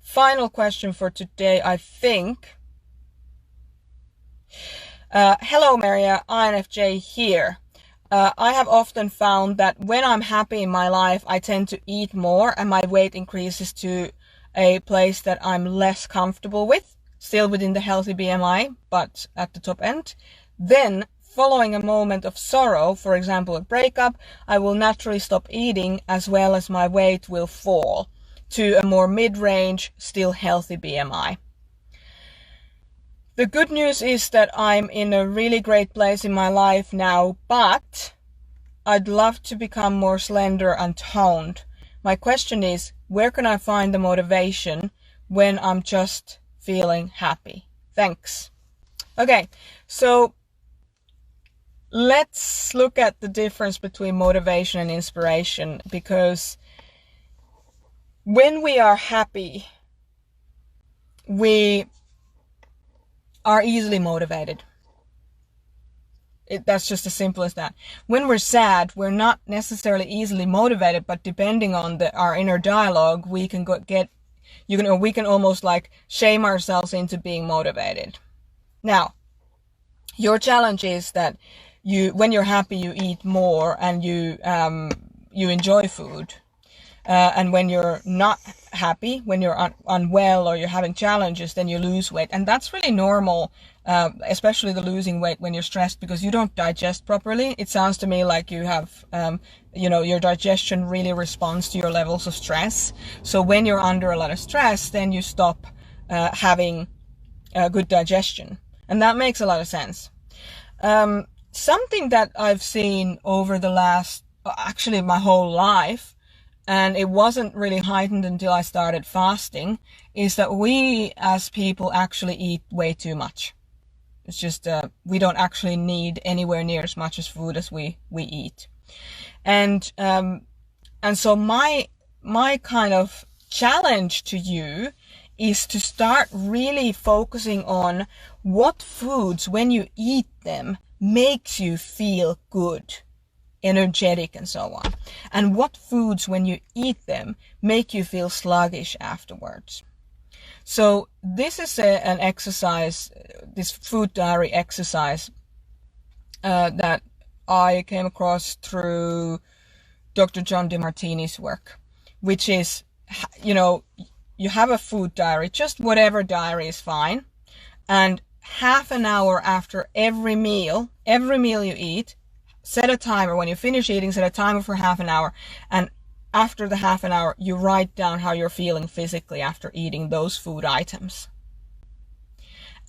Final question for today, I think. Hello, Maria, INFJ here. I have often found that when I'm happy in my life, I tend to eat more and my weight increases to a place that I'm less comfortable with, still within the healthy BMI, but at the top end. Then, following a moment of sorrow, for example, a breakup, I will naturally stop eating as well as my weight will fall to a more mid-range, still healthy BMI. The good news is that I'm in a really great place in my life now, but I'd love to become more slender and toned. My question is, where can I find the motivation when I'm just feeling happy? Thanks. Okay, so let's look at the difference between motivation and inspiration, because when we are happy, we are easily motivated. That's just as simple as that. When we're sad, we're not necessarily easily motivated, but depending on our inner dialogue, we can we can almost like shame ourselves into being motivated. Now, your challenge is that when you're happy, you eat more and you enjoy food. And when you're not happy, when you're unwell or you're having challenges, then you lose weight. And that's really normal, especially the losing weight when you're stressed, because you don't digest properly. It sounds to me like you have, your digestion really responds to your levels of stress. So when you're under a lot of stress, then you stop having good digestion. And that makes a lot of sense. Something that I've seen over the last, actually my whole life, and it wasn't really heightened until I started fasting, is that we as people actually eat way too much. It's just, we don't actually need anywhere near as much as food as we eat. And so my kind of challenge to you is to start really focusing on what foods, when you eat them, makes you feel good, energetic, and so on. And what foods, when you eat them, make you feel sluggish afterwards. So this is an exercise, this food diary exercise, that I came across through Dr. John DeMartini's work, which is, you have a food diary, just whatever diary is fine. And half an hour after every meal you eat, set a timer. When you finish eating, set a timer for half an hour. And after the half an hour, you write down how you're feeling physically after eating those food items.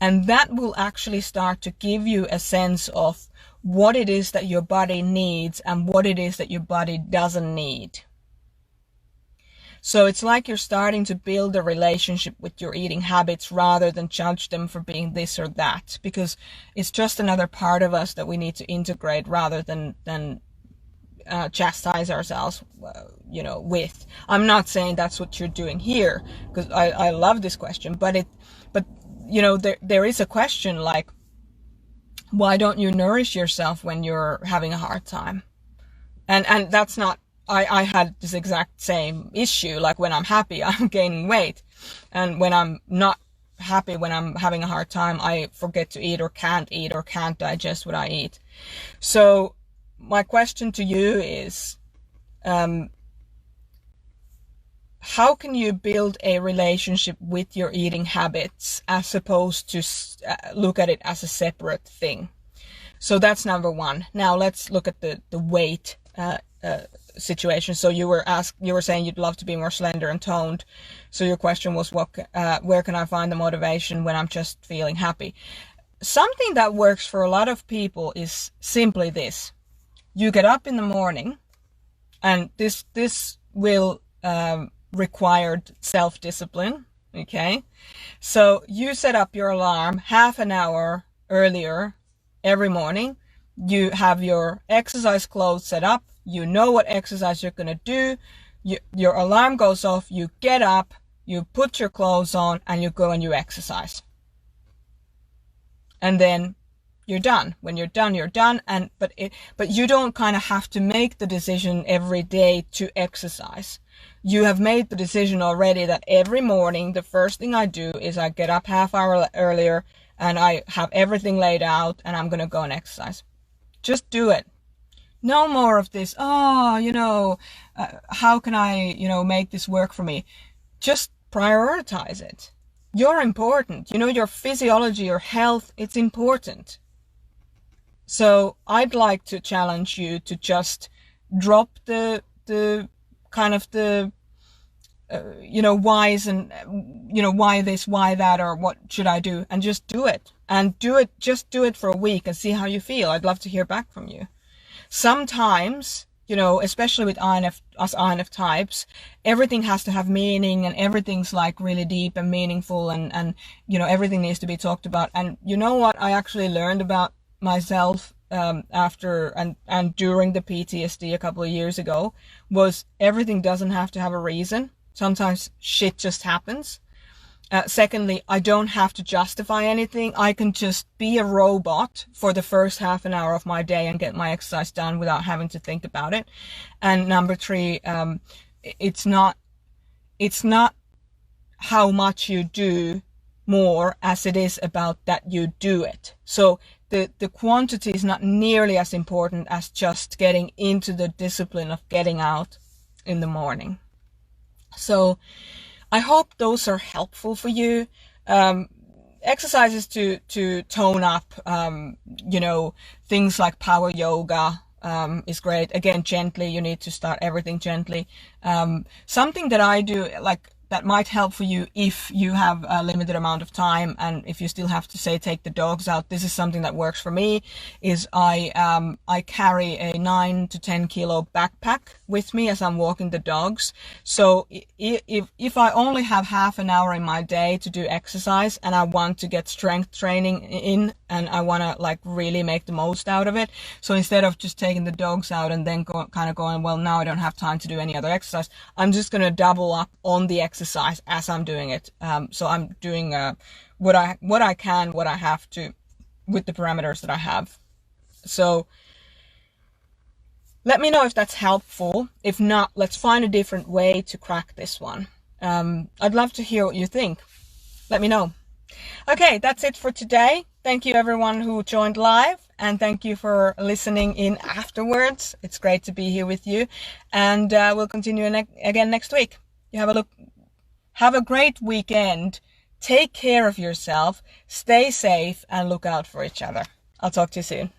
And that will actually start to give you a sense of what it is that your body needs and what it is that your body doesn't need. So it's like you're starting to build a relationship with your eating habits rather than judge them for being this or that, because it's just another part of us that we need to integrate rather than chastise ourselves, with. I'm not saying that's what you're doing here, because I love this question, but there is a question like, why don't you nourish yourself when you're having a hard time? And that's not, I had this exact same issue. Like when I'm happy, I'm gaining weight. And when I'm not happy, when I'm having a hard time, I forget to eat or can't digest what I eat. So my question to you is, how can you build a relationship with your eating habits as opposed to look at it as a separate thing? So that's number one. Now let's look at the weight situation. So you were saying you'd love to be more slender and toned. So your question was, where can I find the motivation when I'm just feeling happy? Something that works for a lot of people is simply this. You get up in the morning, and this will require self-discipline. Okay, so you set up your alarm half an hour earlier every morning. You have your exercise clothes set up. You know what exercise you're going to do. Your alarm goes off. You get up, you put your clothes on, and you go and you exercise. And then you're done. When you're done, you're done. But you don't kind of have to make the decision every day to exercise. You have made the decision already that every morning, the first thing I do is I get up half hour earlier and I have everything laid out and I'm going to go and exercise. Just do it. No more of this, how can I, make this work for me? Just prioritize it. You're important. Your physiology, your health, it's important. So I'd like to challenge you to just drop the kind of the, whys and, why this, why that, or what should I do, and just do it. And just do it for a week and see how you feel. I'd love to hear back from you. Sometimes, especially with us INF types, everything has to have meaning and everything's like really deep and meaningful and everything needs to be talked about. And you know what I actually learned about myself after and during the PTSD a couple of years ago was everything doesn't have to have a reason. Sometimes shit just happens. Secondly, I don't have to justify anything. I can just be a robot for the first half an hour of my day and get my exercise done without having to think about it. And number three, it's not how much you do more as it is about that you do it. So the quantity is not nearly as important as just getting into the discipline of getting out in the morning. So I hope those are helpful for you. Exercises to tone up, things like power yoga is great. Again, gently. You need to start everything gently. Something that I do, like that might help for you if you have a limited amount of time and if you still have to say take the dogs out. This is something that works for me. Is I carry a 9 to 10 kilo backpack with me as I'm walking the dogs. So if I only have half an hour in my day to do exercise and I want to get strength training in and I want to like really make the most out of it, so instead of just taking the dogs out and then going, well, now I don't have time to do any other exercise, I'm just going to double up on the exercise as I'm doing it. So I'm doing what I can, what I have to, with the parameters that I have. So let me know if that's helpful. If not, let's find a different way to crack this one. I'd love to hear what you think. Let me know. Okay, that's it for today. Thank you everyone who joined live, and thank you for listening in afterwards. It's great to be here with you, and we'll continue again next week. You have a great weekend. Take care of yourself, stay safe, and look out for each other. I'll talk to you soon.